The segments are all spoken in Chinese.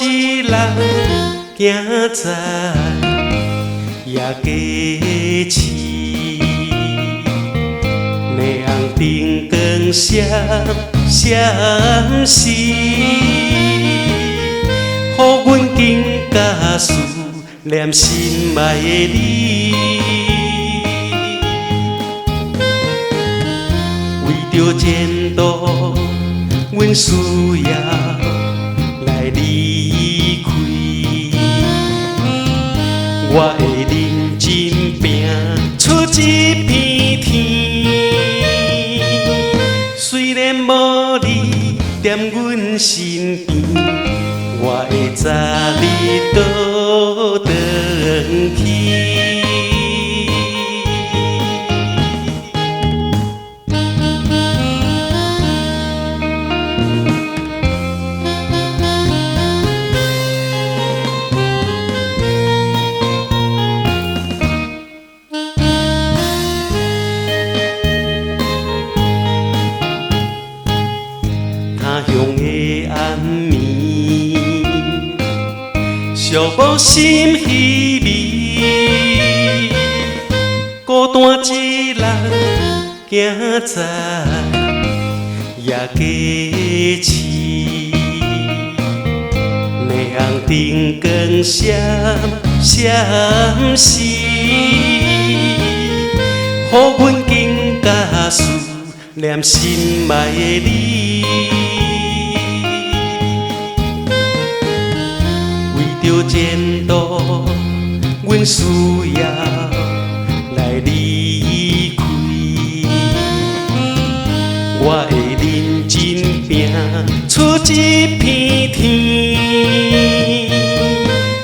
一人行在夜街市，霓虹灯光闪闪时，予阮紧甲思念心爱的你。为着前途，阮需要来离开。我会认真拼出一片天，虽然无你踮阮身边，我会知你倒转去。他乡的暗暝，寂寞心稀微，孤单一人行在夜街市，霓虹灯光闪闪时，予阮紧甲思念心爱的你。为着前途，阮需要来离开。我会认真拼出一片天，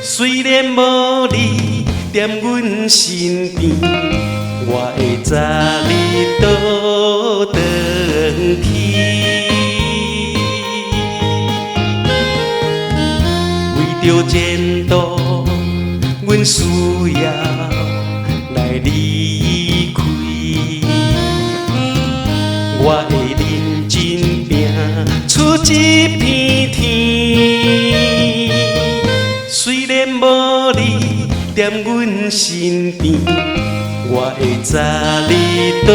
虽然无你踮阮身边，我会知你倒转去。为着前途，阮需要来离开。我会认真拼出一片天，虽然无你踮阮身边，我会知你倒